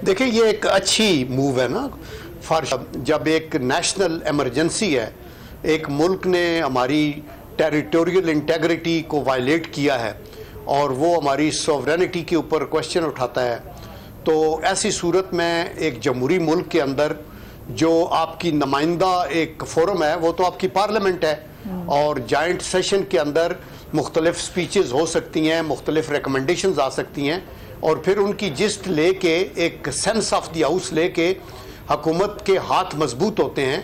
देखिए, ये एक अच्छी मूव है ना, जब एक नेशनल इमरजेंसी है, एक मुल्क ने हमारी टेरिटोरियल इंटेग्रिटी को वायलेट किया है और वो हमारी सॉवरेनिटी के ऊपर क्वेश्चन उठाता है, तो ऐसी सूरत में एक जमहूरी मुल्क के अंदर जो आपकी नुमाइंदा एक फोरम है वो तो आपकी पार्लियामेंट है और जॉइंट सेशन के अंदर मुख्तलिफ स्पीचेस हो सकती हैं, मुख्तलिफ रिकमेंडेशंस आ सकती हैं और फिर उनकी जिस्ट लेके, एक सेंस ऑफ द हाउस लेके हुकूमत के हाथ मजबूत होते हैं,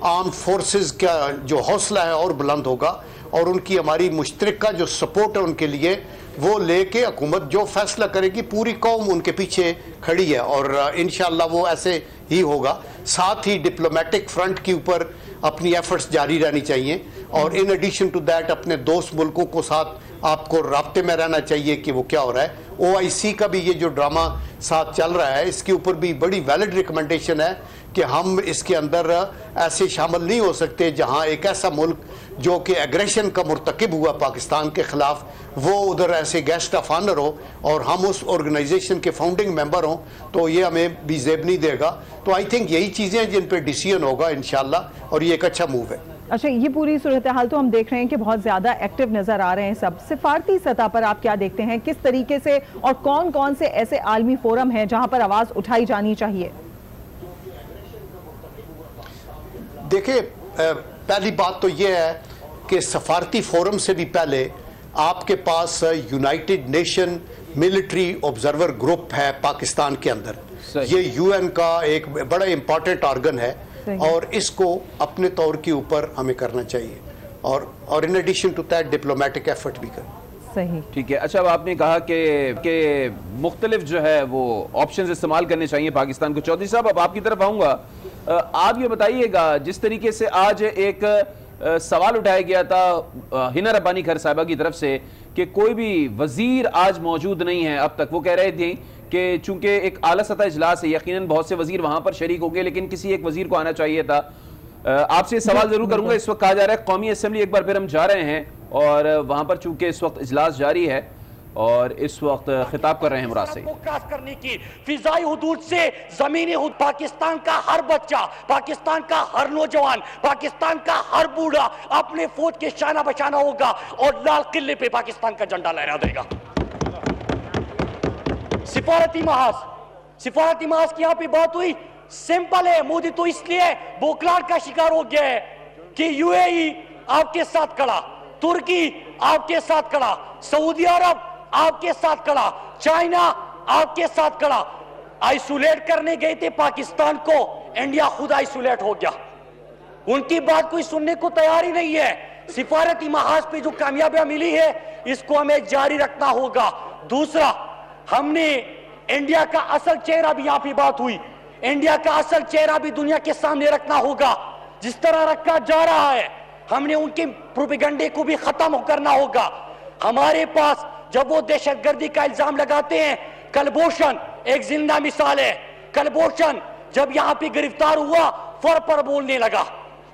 आर्म फोर्सेस का जो हौसला है और बुलंद होगा और उनकी हमारी मुश्तरका जो सपोर्ट है उनके लिए वो लेके हुकूमत जो फैसला करेगी, पूरी कौम उनके पीछे खड़ी है और इंशाअल्लाह वो ऐसे ही होगा। साथ ही डिप्लोमेटिक फ्रंट के ऊपर अपनी एफर्ट्स जारी रहनी चाहिए और इन एडिशन टू दैट अपने दोस्त मुल्कों को साथ आपको राब्ते में रहना चाहिए कि वो क्या हो रहा है। OIC का भी ये जो ड्रामा साथ चल रहा है, इसके ऊपर भी बड़ी वैलिड रिकमेंडेशन है कि हम इसके अंदर ऐसे शामिल नहीं हो सकते जहां एक ऐसा मुल्क जो कि एग्रेशन का मुर्तकिब हुआ पाकिस्तान के ख़िलाफ़, वो उधर ऐसे गेस्ट ऑफ ऑनर हो और हम उस ऑर्गेनाइजेशन के फाउंडिंग मेंबर हों, तो ये हमें भी जेब नहीं देगा। तो आई थिंक यही चीज़ें हैं जिन पर डिसीजन होगा इंशाल्लाह और ये एक अच्छा मूव है। अच्छा, ये पूरी सूरत हाल तो हम देख रहे हैं कि बहुत ज़्यादा एक्टिव नज़र आ रहे हैं सब। सिफारती सतह पर आप क्या देखते हैं, किस तरीके से और कौन कौन से ऐसे आलमी फोरम हैं जहां पर आवाज़ उठाई जानी चाहिए? देखिए, पहली बात तो ये है कि सफारती फोरम से भी पहले आपके पास united nation military observer group है पाकिस्तान के अंदर। ये UN का एक बड़ा इंपॉर्टेंट ऑर्गन है और इसको अपने तौर के ऊपर हमें करना चाहिए और in addition to that diplomatic effort भी करें। सही, ठीक है। अच्छा, अब आपने कहा कि मुख्तलिफ जो है वो ऑप्शंस इस्तेमाल करने चाहिए पाकिस्तान को। चौधरी साहब, अब आपकी तरफ आऊँगा, आप ये बताइएगा, जिस तरीके से आज एक सवाल उठाया गया था हिना रब्बानी खैर साहिबा की तरफ से कि कोई भी वजीर आज मौजूद नहीं है अब तक, वो कह रहे थे कि चूंकि एक आला सतह इजलास है, यकीनन बहुत से वजीर वहां पर शरीक होंगे, लेकिन किसी एक वजीर को आना चाहिए था। आपसे सवाल जरूर करूंगा, इस वक्त कहा जा रहा है कौमी असम्बली एक बार फिर हम जा रहे हैं और वहां पर चूंकि इस वक्त इजलास जारी है और इस वक्त खिताब कर रहे हैं मुराद से क्रॉस करने की फिजाई हुदूद से जमीनी हुदूद, पाकिस्तान का हर बच्चा, पाकिस्तान का हर नौजवान, पाकिस्तान का हर बूढ़ा अपने फौज के शाना बशाना होगा और लाल किले पे पाकिस्तान का झंडा लहरा देगा। सिफारती महाज की यहाँ पे बात हुई, सिंपल है, मोदी तो इसलिए बोखलाहट का शिकार हो गया है कि UAE आपके साथ खड़ा, तुर्की आपके साथ खड़ा, सऊदी अरब आपके साथ खड़ा, चाइना आपके साथ खड़ा। आइसोलेट करने गए थे पाकिस्तान को, इंडिया खुद आइसोलेट हो गया, उनकी बात कोई सुनने को तैयार ही नहीं है। सिफारती महाज पे जो कामयाबियां मिली है इसको हमें जारी रखना होगा। दूसरा, हमने इंडिया का असल चेहरा भी यहां पे बात हुई, इंडिया का असल चेहरा भी दुनिया के सामने रखना होगा। जिस तरह रखा जा रहा है हमने उनके प्रोपेगेंडे को भी खत्म करना होगा। हमारे पास जब वो दहशतगर्दी का इल्जाम लगाते हैं, कलभूषण एक जिंदा मिसाल है। कलभूषण जब यहां पे गिरफ्तार हुआ फर पर बोलने लगा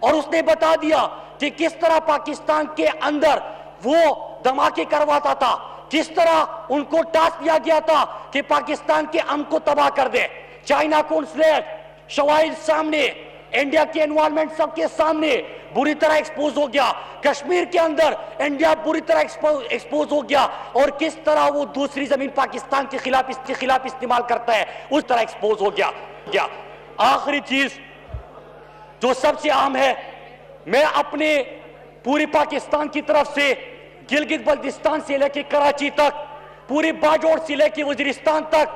और उसने बता दिया कि किस तरह पाकिस्तान के अंदर वो धमाके करवाता था, किस तरह उनको टास्क दिया गया था कि पाकिस्तान के अमन को तबाह कर दे। चाइना कॉन्सुलेट शवाहिद सामने, इंडिया के इन्वॉल्वमेंट सबके सामने बुरी तरह एक्सपोज हो गया। कश्मीर के अंदर इंडिया बुरी तरह एक्सपोज हो गया और किस तरह वो दूसरी जमीन पाकिस्तान के खिलाफ इस्तेमाल करता है, उस तरह एक्सपोज हो गया। आखिरी चीज जो सबसे अहम है, मैं अपने पूरी पाकिस्तान की तरफ से गिलगित बल्तिस्तान से लेके कराची तक, पूरी बाजोड़ से लेके वजीरिस्तान तक,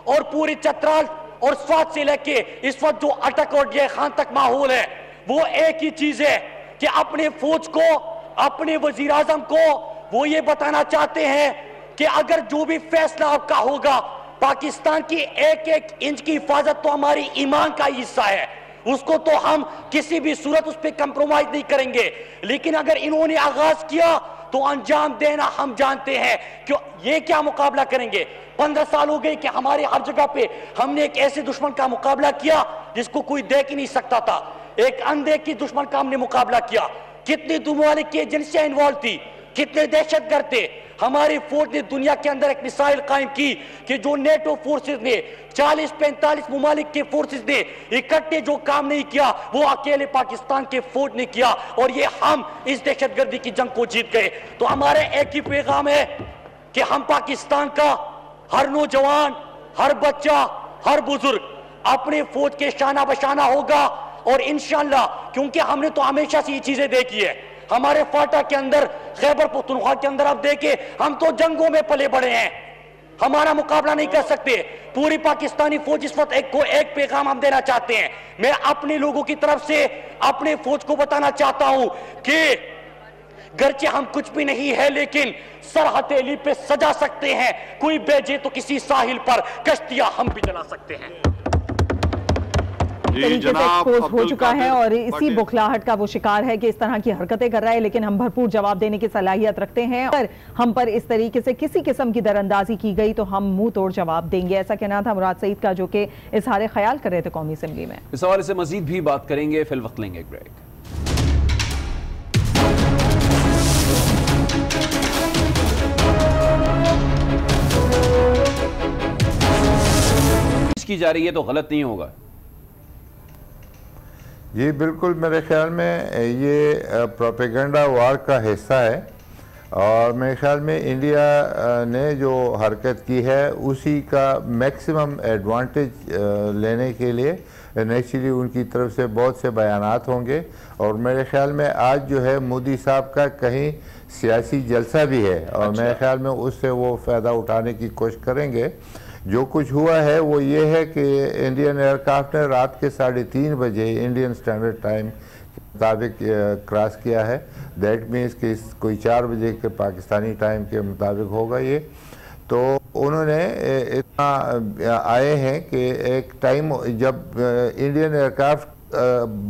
और पूरी चतराल और स्वात से लेके इस वक्त जो अटक और जय खान तक माहौल है, वो एक ही चीज है कि अपने फौज को, अपने वजीर आजम को वो ये बताना चाहते हैं कि अगर जो भी फैसला आपका होगा, पाकिस्तान की एक एक इंच की हिफाजत तो हमारी ईमान का हिस्सा है, उसको तो हम किसी भी सूरत उस पर कंप्रोमाइज नहीं करेंगे। लेकिन अगर इन्होंने आगाज किया तो अंजाम देना हम जानते हैं। क्यों ये क्या मुकाबला करेंगे? 15 साल हो गए कि हमारे हर जगह पे हमने एक ऐसे दुश्मन का मुकाबला किया जिसको कोई देख ही नहीं सकता था। एक अंधे की दुश्मन का हमने मुकाबला किया। कितनी ममालिक की एजेंसियां इन्वॉल्व थी, कितने दहशतगर्द थे। हमारी फौज ने दुनिया के अंदर एक मिसाइल कायम की कि जो नेटो फोर्सेस ने 40-45 ममालिक के फोर्सेस ने इकट्ठे जो काम नहीं किया वो अकेले पाकिस्तान के फौज ने किया, और ये हम इस दहशतगर्दी की जंग को जीत गए। तो हमारे एक ही पैगाम है कि हम पाकिस्तान का हर नौजवान, हर बच्चा, हर बुजुर्ग अपने फौज के शाना बशाना होगा। और इंशाअल्लाह, क्योंकि हमने तो हमेशा से ये चीजें देखी है, हमारे फाटा के अंदर, खैबर पख्तूनख्वा के अंदर, आप देखे हम तो जंगों में पले बड़े हैं, हमारा मुकाबला नहीं कर सकते। पूरी पाकिस्तानी फौज इस वक्त एक पैगाम हम देना चाहते हैं। मैं अपने लोगों की तरफ से अपने फौज को बताना चाहता हूं कि गर्चे हम कुछ भी नहीं है, लेकिन सर हथेली पे सजा सकते हैं। कोई भेजे तो किसी साहिल पर कश्तियां हम भी चला सकते हैं। तरीके से एक्सपोज हो चुका है और इसी बौखलाहट का वो शिकार है कि इस तरह की हरकतें कर रहा है, लेकिन हम भरपूर जवाब देने की सलाहियत रखते हैं। अगर हम पर इस तरीके से किसी किस्म की दरअंदाजी की गई तो हम मुंह तोड़ जवाब देंगे। ऐसा कहना था मुराद सईद का, जो कि इजहार ख्याल कर रहे थे कौमी असेंबली में। इस हवाले से मजीद भी बात करेंगे, फिल वक्त लेंगे एक ब्रेक। की जा रही है तो गलत नहीं होगा। ये बिल्कुल मेरे ख्याल में ये प्रोपेगेंडा वार का हिस्सा है, और मेरे ख्याल में इंडिया ने जो हरकत की है उसी का मैक्सिमम एडवांटेज लेने के लिए नेचुरली उनकी तरफ से बहुत से बयानात होंगे। और मेरे ख्याल में आज जो है मोदी साहब का कहीं सियासी जलसा भी है, और मेरे ख्याल में उससे वो फ़ायदा उठाने की कोशिश करेंगे। जो कुछ हुआ है वो ये है कि इंडियन एयरक्राफ्ट ने रात के 3:30 बजे इंडियन स्टैंडर्ड टाइम के मुताबिक क्रॉस किया है। दैट मीन्स कि कोई 4 बजे के पाकिस्तानी टाइम के मुताबिक होगा ये। तो उन्होंने इतना आए हैं कि एक टाइम जब इंडियन एयरक्राफ्ट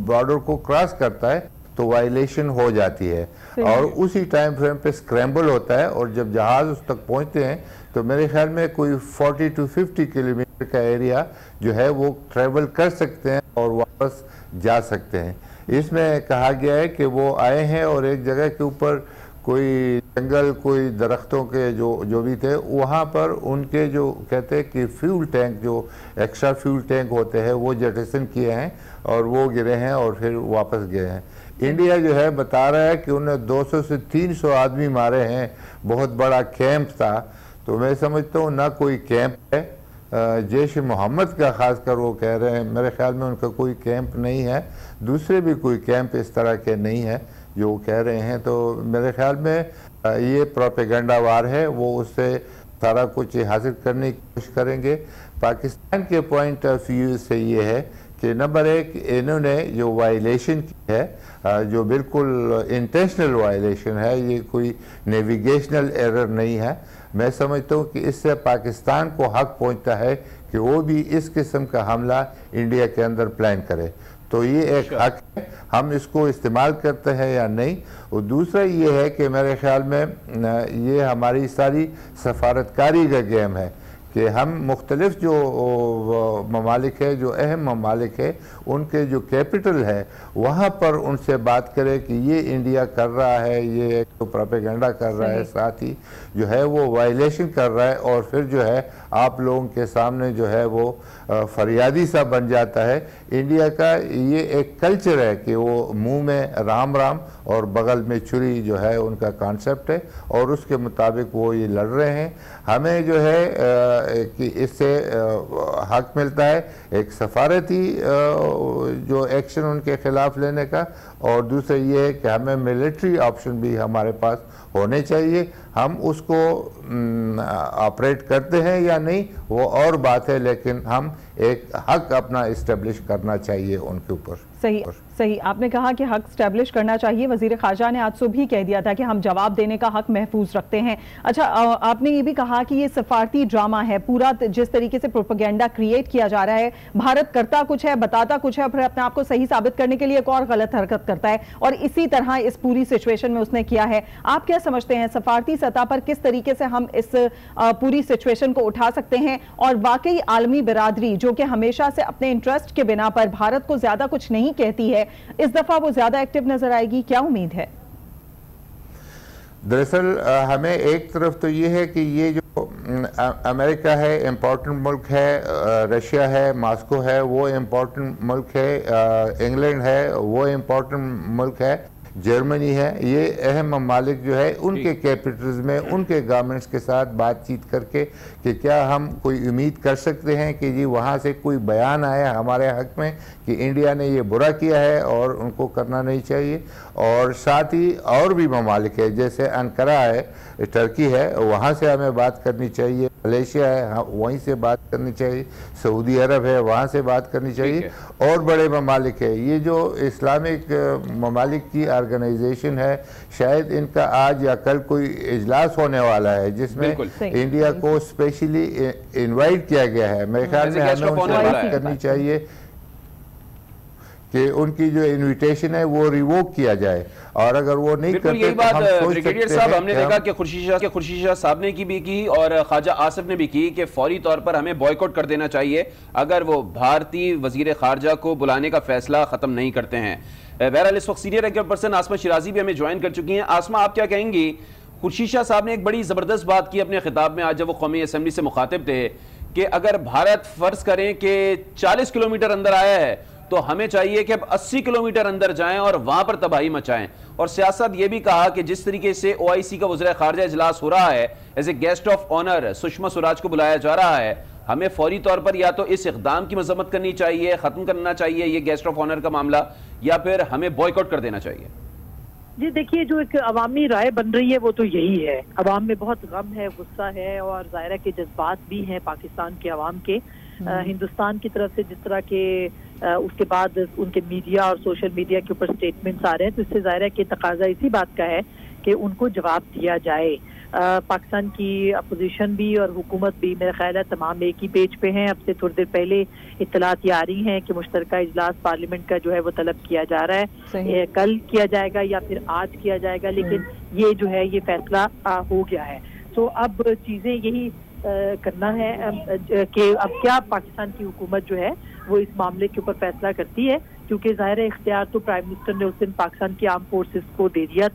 बॉर्डर को क्रॉस करता है तो वायलेशन हो जाती है, और उसी टाइम फ्रेम पे स्क्रैम्बल होता है, और जब जहाज़ उस तक पहुंचते हैं तो मेरे ख्याल में कोई 40 to 50 किलोमीटर का एरिया जो है वो ट्रैवल कर सकते हैं और वापस जा सकते हैं। इसमें कहा गया है कि वो आए हैं और एक जगह के ऊपर कोई जंगल, कोई दरख्तों के जो भी थे, वहाँ पर उनके जो कहते हैं कि फ्यूल टैंक, जो एक्स्ट्रा फ्यूल टैंक होते हैं, वो जेटिसन किए हैं और वो गिरे हैं और फिर वापस गए हैं। इंडिया जो है बता रहा है कि उन्हें 200 से 300 आदमी मारे हैं, बहुत बड़ा कैंप था। तो मैं समझता हूँ ना कोई कैंप है, जैश मोहम्मद का खासकर वो कह रहे हैं, मेरे ख्याल में उनका कोई कैंप नहीं है, दूसरे भी कोई कैंप इस तरह के नहीं है जो कह रहे हैं। तो मेरे ख्याल में ये प्रोपेगेंडा वार है, वो उससे सारा कुछ हासिल करने की कोशिश करेंगे। पाकिस्तान के पॉइंट ऑफ व्यू से ये है कि नंबर 1 इन्होंने जो वायलेशन की है, जो बिल्कुल इंटेंशनल वायलेशन है, ये कोई नेविगेशनल एरर नहीं है। मैं समझता हूँ कि इससे पाकिस्तान को हक पहुँचता है कि वो भी इस किस्म का हमला इंडिया के अंदर प्लान करे। तो ये एक हक है, हम इसको इस्तेमाल करते हैं या नहीं। और दूसरा ये है कि मेरे ख्याल में ये हमारी सारी सफारतकारी का गेम है कि हम मुख्तलिफ जो ममालिक है, जो अहम ममालिक है, उनके जो कैपिटल है वहाँ पर उनसे बात करें कि ये इंडिया कर रहा है, ये तो प्रोपेगेंडा कर रहा है, साथ ही जो है वो वायलेशन कर रहा है, और फिर जो है आप लोगों के सामने जो है वो फरियादी सा बन जाता है। इंडिया का ये एक कल्चर है कि वो मुंह में राम राम और बगल में छुरी जो है उनका कॉन्सेप्ट है, और उसके मुताबिक वो ये लड़ रहे हैं। हमें जो है कि इससे हक मिलता है एक सफारती जो एक्शन उनके खिलाफ लेने का, और दूसरा ये है कि हमें मिलिट्री ऑप्शन भी हमारे पास होने चाहिए। हम उसको ऑपरेट करते हैं या नहीं वो और बात है, लेकिन हम एक हक अपना इस्टेब्लिश करना चाहिए उनके ऊपर। सही आपने कहा कि हक स्टैब्लिश करना चाहिए। वजीर खारजा ने आज सुबह कह दिया था कि हम जवाब देने का हक महफूज रखते हैं। अच्छा, आपने ये भी कहा कि ये सफारती ड्रामा है पूरा, जिस तरीके से प्रोपेगेंडा क्रिएट किया जा रहा है, भारत करता कुछ है, बताता कुछ है, फिर अपने आप को सही साबित करने के लिए एक और गलत हरकत करता है, और इसी तरह इस पूरी सिचुएशन में उसने किया है। आप क्या समझते हैं सफारती सतह पर किस तरीके से हम इस पूरी सिचुएशन को उठा सकते हैं, और वाकई आलमी बिरादरी जो कि हमेशा से अपने इंटरेस्ट के बिना पर भारत को ज्यादा कुछ नहीं कहती है, इस दफा वो ज्यादा एक्टिव नजर आएगी? क्या उम्मीद है? दरअसल हमें एक तरफ तो ये है कि ये जो अमेरिका है इम्पोर्टेंट मुल्क है, रशिया है, मॉस्को है वो इम्पोर्टेंट मुल्क है, इंग्लैंड है वो इम्पोर्टेंट मुल्क है, जर्मनी है, ये अहम ममालिक जो है उनके कैपिटल्स में उनके गवर्नमेंट्स के साथ बातचीत करके कि क्या हम कोई उम्मीद कर सकते हैं कि जी वहाँ से कोई बयान आया हमारे हक में कि इंडिया ने ये बुरा किया है और उनको करना नहीं चाहिए। और साथ ही और भी ममालिक है जैसे अंकारा है, टर्की है, वहाँ से हमें बात करनी चाहिए, मलेशिया है वहीं से बात करनी चाहिए, सऊदी अरब है वहाँ से बात करनी चाहिए, और बड़े ममालिक है। ये जो इस्लामिक ममालिक की ऑर्गेनाइजेशन है, शायद इनका आज या कल कोई इजलास होने वाला है जिसमें इंडिया को स्पेशली इनवाइट किया गया है। मेरे ख्याल में हमें उनसे बात करनी चाहिए कि उनकी जो इनविटेशन है वो रिवोक किया जाए, और अगर वो नहीं करते यही बात ब्रिगेडियर साहब हमने देखा कि खुर्शीद शाह साहब ने भी की और ख्वाजा आसिफ ने भी की कि फौरी तौर पर हमें बॉयकॉट कर देना चाहिए अगर वो भारतीय वजीर खारजा को बुलाने का फैसला खत्म नहीं करते हैं। बहरहाल इस वक्त सीनियर रैंकर पर्सन आसमा शिराजी भी हमें ज्वाइन कर चुकी हैं। आसमा, आप क्या कहेंगी? खुर्शीद शाह साहब ने एक बड़ी जबरदस्त बात की अपने खिताब में आज जब वो कौमी असेंबली से मुखातिब थे कि अगर भारत फर्ज करें कि 40 किलोमीटर अंदर आया है तो हमें चाहिए कि अब 80 किलोमीटर अंदर जाएं और वहां पर तबाही मचाएं। और सियासत ये भी कहा कि जिस तरीके से OIC का वज़ीर खारजा इजलास हो रहा है, as a guest of honour Sushma Swaraj को बुलाया जा रहा है, हमें फौरी तौर पर या तो इस इक़दाम की मजम्मत करनी चाहिए, खत्म करना चाहिए ये गेस्ट ऑफ ऑनर का मामला, या फिर हमें बॉयकॉट कर देना चाहिए। जी देखिए, जो एक अवामी राय बन रही है वो तो यही है। अवाम में बहुत गम है, गुस्सा है, और ज़ाहिर है के जज्बात भी हैं पाकिस्तान के अवाम के। हिंदुस्तान की तरफ से जिस तरह के उसके बाद उनके मीडिया और सोशल मीडिया के ऊपर स्टेटमेंट्स आ रहे हैं, तो इससे ज़ाहिर है कि तकाजा इसी बात का है कि उनको जवाब दिया जाए। पाकिस्तान की अपोजिशन भी और हुकूमत भी मेरा ख्याल है तमाम एक ही पेज पे हैं। अब से थोड़ी देर पहले इत्तलात ये आ रही हैं कि मुश्तरका इजलास पार्लियामेंट का जो है वो तलब किया जा रहा है, कल किया जाएगा या फिर आज किया जाएगा, लेकिन ये जो है ये फैसला हो गया है। तो अब चीज़ें यही करना है कि अब क्या पाकिस्तान की हुकूमत जो है वो इस मामले के ऊपर फैसला करती है, क्योंकि ज़ाहिर इख्तियार तो प्राइम मिनिस्टर ने उस दिन पाकिस्तान की आर्म फोर्सेस को दे दिया